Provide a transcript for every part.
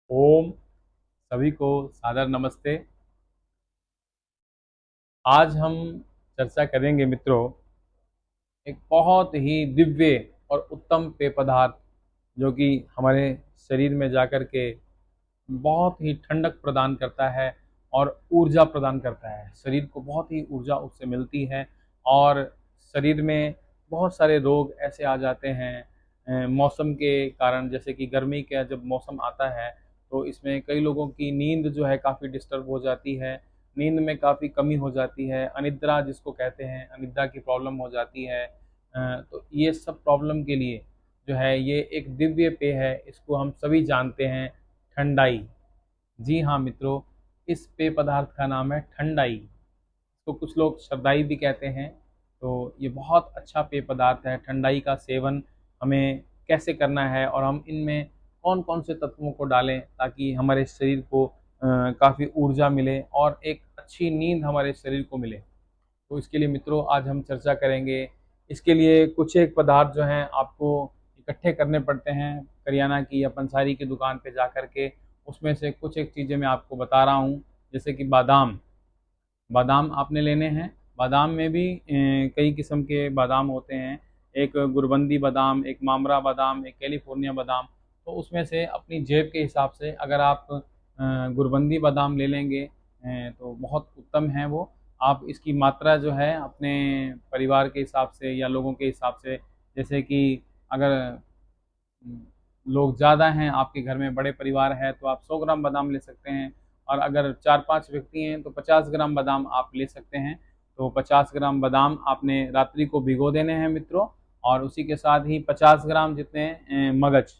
ओम सभी को सादर नमस्ते। आज हम चर्चा करेंगे मित्रों एक बहुत ही दिव्य और उत्तम पेय पदार्थ जो कि हमारे शरीर में जाकर के बहुत ही ठंडक प्रदान करता है और ऊर्जा प्रदान करता है। शरीर को बहुत ही ऊर्जा उससे मिलती है और शरीर में बहुत सारे रोग ऐसे आ जाते हैं मौसम के कारण, जैसे कि गर्मी का जब मौसम आता है तो इसमें कई लोगों की नींद जो है काफ़ी डिस्टर्ब हो जाती है। नींद में काफ़ी कमी हो जाती है, अनिद्रा जिसको कहते हैं, अनिद्रा की प्रॉब्लम हो जाती है। तो ये सब प्रॉब्लम के लिए जो है ये एक दिव्य पेय है, इसको हम सभी जानते हैं, ठंडाई। जी हाँ मित्रों, इस पेय पदार्थ का नाम है ठंडाई। इसको कुछ लोग शरदाई भी कहते हैं। तो ये बहुत अच्छा पेय पदार्थ है। ठंडाई का सेवन हमें कैसे करना है और हम इनमें कौन कौन से तत्वों को डालें ताकि हमारे शरीर को काफ़ी ऊर्जा मिले और एक अच्छी नींद हमारे शरीर को मिले। तो इसके लिए मित्रों आज हम चर्चा करेंगे। इसके लिए कुछ एक पदार्थ जो हैं आपको इकट्ठे करने पड़ते हैं करियाना की या पंसारी की दुकान पे जा कर के। उसमें से कुछ एक चीज़ें मैं आपको बता रहा हूँ, जैसे कि बादाम। बादाम आपने लेने हैं। बादाम में भी कई किस्म के बादाम होते हैं। एक गुरबंदी बादाम, एक मामरा बादाम, एक कैलिफोर्निया बादाम। तो उसमें से अपनी जेब के हिसाब से अगर आप गुरबंदी बादाम ले लेंगे तो बहुत उत्तम है वो। आप इसकी मात्रा जो है अपने परिवार के हिसाब से या लोगों के हिसाब से, जैसे कि अगर लोग ज़्यादा हैं, आपके घर में बड़े परिवार है, तो आप 100 ग्राम बादाम ले सकते हैं। और अगर 4-5 व्यक्ति हैं तो 50 ग्राम बादाम आप ले सकते हैं। तो 50 ग्राम बादाम आपने रात्रि को भिगो देने हैं मित्रों। और उसी के साथ ही 50 ग्राम जितने मगज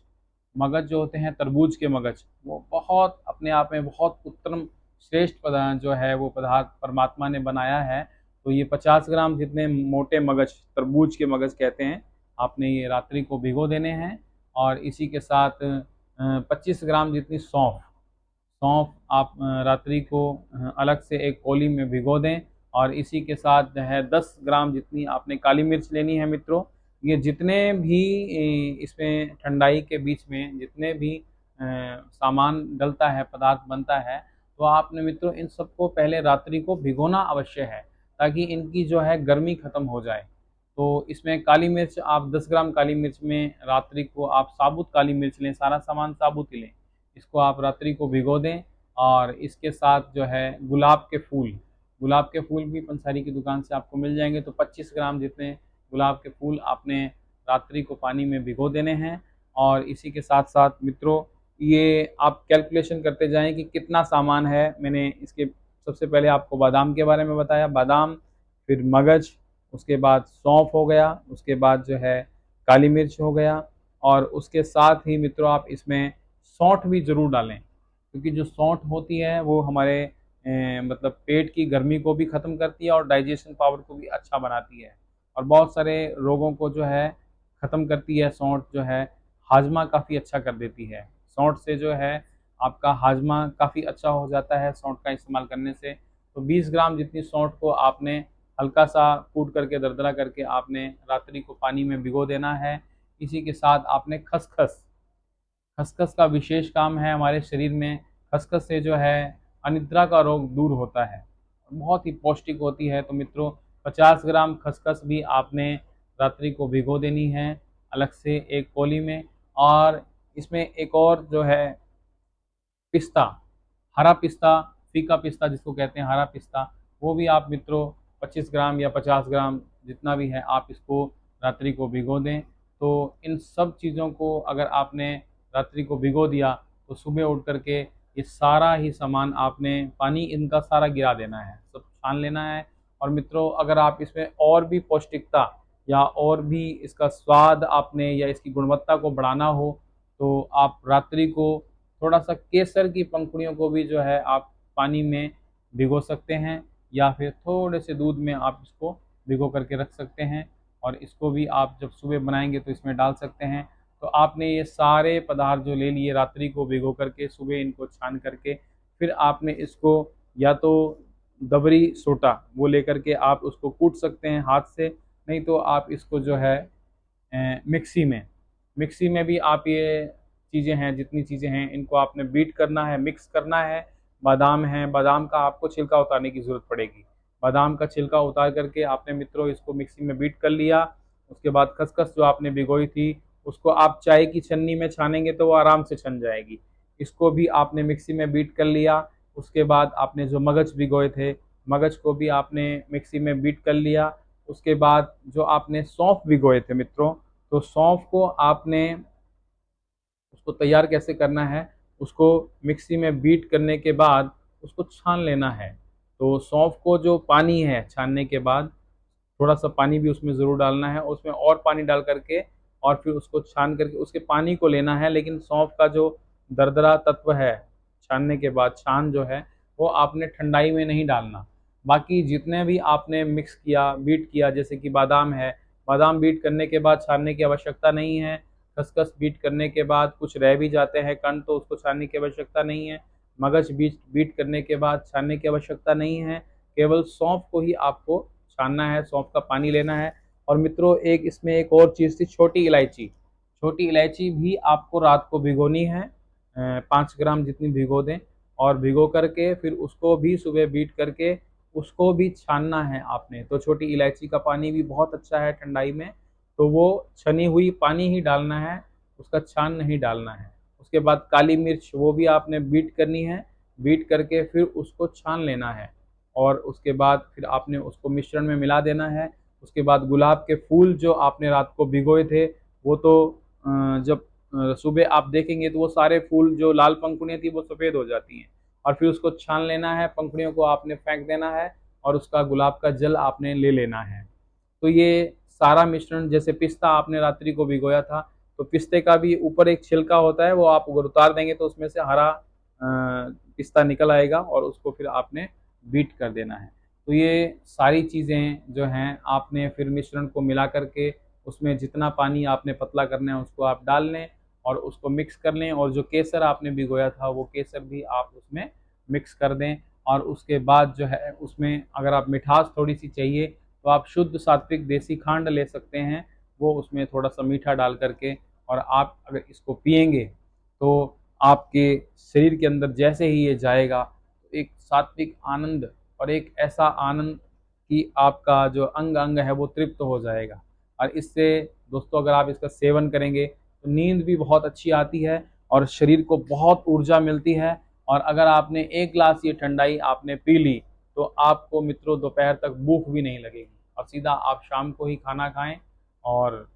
मगज जो होते हैं, तरबूज के मगज, वो बहुत अपने आप में बहुत उत्तम श्रेष्ठ पदार्थ जो है वो पदार्थ परमात्मा ने बनाया है। तो ये 50 ग्राम जितने मोटे मगज, तरबूज के मगज कहते हैं, आपने ये रात्रि को भिगो देने हैं। और इसी के साथ 25 ग्राम जितनी सौंफ सौंफ आप रात्रि को अलग से एक कोली में भिगो दें। और इसी के साथ जो है 10 ग्राम जितनी आपने काली मिर्च लेनी है मित्रों। ये जितने भी इसमें ठंडाई के बीच में जितने भी सामान डलता है, पदार्थ बनता है, तो आपने मित्रों इन सबको पहले रात्रि को भिगोना अवश्य है ताकि इनकी जो है गर्मी खत्म हो जाए। तो इसमें काली मिर्च आप 10 ग्राम काली मिर्च में रात्रि को आप साबुत काली मिर्च लें, सारा सामान साबुत ही लें। इसको आप रात्रि को भिगो दें। और इसके साथ जो है गुलाब के फूल भी पंसारी की दुकान से आपको मिल जाएंगे। तो 25 ग्राम जितने गुलाब के फूल आपने रात्रि को पानी में भिगो देने हैं। और इसी के साथ साथ मित्रों ये आप कैलकुलेशन करते जाएं कि कितना सामान है। मैंने इसके सबसे पहले आपको बादाम के बारे में बताया, बादाम, फिर मगज, उसके बाद सौंफ हो गया, उसके बाद जो है काली मिर्च हो गया। और उसके साथ ही मित्रों आप इसमें सौंठ भी ज़रूर डालें, क्योंकि जो सौंठ होती है वो हमारे मतलब पेट की गर्मी को भी ख़त्म करती है और डाइजेशन पावर को भी अच्छा बनाती है। और बहुत सारे रोगों को जो है ख़त्म करती है सौंठ जो है। हाजमा काफ़ी अच्छा कर देती है सौंठ से, जो है आपका हाजमा काफ़ी अच्छा हो जाता है सौंठ का इस्तेमाल करने से। तो 20 ग्राम जितनी सौंठ को आपने हल्का सा कूट करके, दरदरा करके आपने रात्रि को पानी में भिगो देना है। इसी के साथ आपने खसखस खसखस का विशेष काम है हमारे शरीर में। खसखस से जो है अनिद्रा का रोग दूर होता है, बहुत ही पौष्टिक होती है। तो मित्रों 50 ग्राम खसखस भी आपने रात्रि को भिगो देनी है अलग से एक कोली में। और इसमें एक और जो है पिस्ता, हरा पिस्ता, फीका पिस्ता जिसको कहते हैं, हरा पिस्ता, वो भी आप मित्रों 25 ग्राम या 50 ग्राम जितना भी है आप इसको रात्रि को भिगो दें। तो इन सब चीज़ों को अगर आपने रात्रि को भिगो दिया तो सुबह उठ करके ये सारा ही सामान आपने पानी इनका सारा गिरा देना है, सब छान लेना है। और मित्रों अगर आप इसमें और भी पौष्टिकता या और भी इसका स्वाद आपने या इसकी गुणवत्ता को बढ़ाना हो तो आप रात्रि को थोड़ा सा केसर की पंखुड़ियों को भी जो है आप पानी में भिगो सकते हैं, या फिर थोड़े से दूध में आप इसको भिगो करके रख सकते हैं। और इसको भी आप जब सुबह बनाएंगे तो इसमें डाल सकते हैं। तो आपने ये सारे पदार्थ जो ले लिए रात्रि को भिगो करके, सुबह इनको छान करके, फिर आपने इसको या तो दबरी सोटा वो लेकर के आप उसको कूट सकते हैं हाथ से, नहीं तो आप इसको जो है मिक्सी में भी आप ये चीज़ें हैं, जितनी चीज़ें हैं, इनको आपने बीट करना है, मिक्स करना है। बादाम है, बादाम का आपको छिलका उतारने की ज़रूरत पड़ेगी। बादाम का छिलका उतार करके आपने मित्रों इसको मिक्सी में बीट कर लिया। उसके बाद खसखस जो आपने भिगोई थी, उसको आप चाय की छन्नी में छानेंगे तो वो आराम से छन जाएगी। इसको भी आपने मिक्सी में बीट कर लिया। उसके बाद आपने जो मगज भिगोए थे, मगज को भी आपने मिक्सी में बीट कर लिया। उसके बाद जो आपने सौंफ भिगोए थे मित्रों, तो सौंफ को आपने उसको तैयार कैसे करना है, उसको मिक्सी में बीट करने के बाद उसको छान लेना है। तो सौंफ को जो पानी है छानने के बाद, थोड़ा-सा पानी भी उसमें ज़रूर डालना है, उसमें और पानी डाल करके और फिर उसको छान करके उसके पानी को लेना है, लेकिन सौंफ का जो दरदरा तत्व है, छानने के बाद छान जो है, वो आपने ठंडाई में नहीं डालना। बाकी जितने भी आपने मिक्स किया, बीट किया, जैसे कि बादाम है, बादाम बीट करने के बाद छानने की आवश्यकता नहीं है। खसखस बीट करने के बाद कुछ रह भी जाते हैं कण, तो उसको छानने की आवश्यकता नहीं है। मगज बीट बीट करने के बाद छानने की आवश्यकता नहीं है। केवल सौंफ को ही आपको छानना है, सौंफ का पानी लेना है। और मित्रों एक इसमें एक और चीज़ थी, छोटी इलायची। छोटी इलायची भी आपको रात को भिगोनी है, 5 ग्राम जितनी भिगो दें, और भिगो करके फिर उसको भी सुबह बीट करके उसको भी छानना है आपने। तो छोटी इलायची का पानी भी बहुत अच्छा है ठंडाई में, तो वो छनी हुई पानी ही डालना है, उसका छान नहीं डालना है। उसके बाद काली मिर्च वो भी आपने बीट करनी है, बीट करके फिर उसको छान लेना है, और उसके बाद फिर आपने उसको मिश्रण में मिला देना है। उसके बाद गुलाब के फूल जो आपने रात को भिगोए थे, वो तो जब सुबह आप देखेंगे तो वो सारे फूल जो लाल पंखुड़ियाँ थी वो सफ़ेद हो जाती हैं, और फिर उसको छान लेना है, पंखुड़ियों को आपने फेंक देना है, और उसका गुलाब का जल आपने ले लेना है। तो ये सारा मिश्रण, जैसे पिस्ता आपने रात्रि को भिगोया था, तो पिस्ते का भी ऊपर एक छिलका होता है, वो आप अगर उतार देंगे तो उसमें से हरा पिस्ता निकल आएगा, और उसको फिर आपने बीट कर देना है। तो ये सारी चीज़ें जो हैं आपने फिर मिश्रण को मिला करके उसमें जितना पानी आपने पतला करना है उसको आप डाल लें, और उसको मिक्स कर लें, और जो केसर आपने भिगोया था वो केसर भी आप उसमें मिक्स कर दें। और उसके बाद जो है उसमें अगर आप मिठास थोड़ी-सी चाहिए तो आप शुद्ध सात्विक देसी खांड ले सकते हैं, वो उसमें थोड़ा-सा मीठा डाल करके, और आप अगर इसको पिएँगे तो आपके शरीर के अंदर जैसे ही ये जाएगा, तो एक सात्विक आनंद, और एक ऐसा आनंद कि आपका जो अंग-अंग है वो तृप्त हो जाएगा। और इससे दोस्तों अगर आप इसका सेवन करेंगे तो नींद भी बहुत अच्छी आती है, और शरीर को बहुत ऊर्जा मिलती है। और अगर आपने 1 ग्लास ये ठंडाई आपने पी ली, तो आपको मित्रों दोपहर तक भूख भी नहीं लगेगी, और सीधा आप शाम को ही खाना खाएँ, और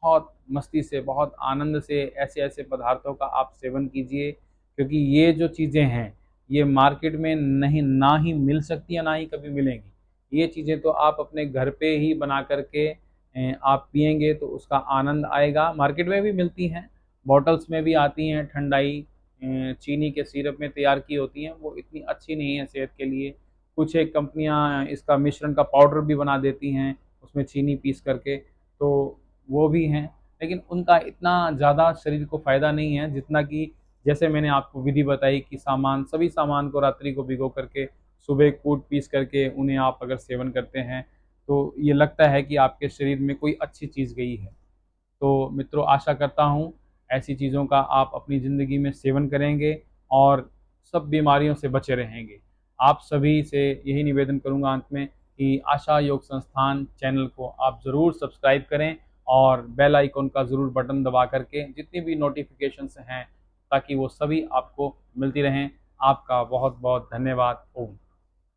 बहुत मस्ती से, बहुत आनंद से ऐसे-ऐसे पदार्थों का आप सेवन कीजिए, क्योंकि ये जो चीज़ें हैं, ये मार्केट में नहीं, ना ही मिल सकती हैं, ना ही कभी मिलेंगी। ये चीज़ें तो आप अपने घर पे ही बना कर के आप पिएँगे तो उसका आनंद आएगा। मार्केट में भी मिलती हैं, बॉटल्स में भी आती हैं ठंडाई, चीनी के सिरप में तैयार की होती हैं, वो इतनी अच्छी नहीं है सेहत के लिए। कुछ एक कंपनियाँ इसका मिश्रण का पाउडर भी बना देती हैं, उसमें चीनी पीस करके, तो वो भी हैं, लेकिन उनका इतना ज़्यादा शरीर को फ़ायदा नहीं है, जितना कि जैसे मैंने आपको विधि बताई कि सभी सामान को रात्रि को भिगो करके सुबह कूट पीस करके उन्हें आप अगर सेवन करते हैं, तो ये लगता है कि आपके शरीर में कोई अच्छी चीज़ गई है। तो मित्रों आशा करता हूँ ऐसी चीज़ों का आप अपनी ज़िंदगी में सेवन करेंगे, और सब बीमारियों से बचे रहेंगे। आप सभी से यही निवेदन करूँगा अंत में कि आशा योग संस्थान चैनल को आप ज़रूर सब्सक्राइब करें, और बेल आइकन का ज़रूर बटन दबा करके जितनी भी नोटिफ़िकेशंस हैं, ताकि वो सभी आपको मिलती रहें। आपका बहुत-बहुत धन्यवाद। ओम।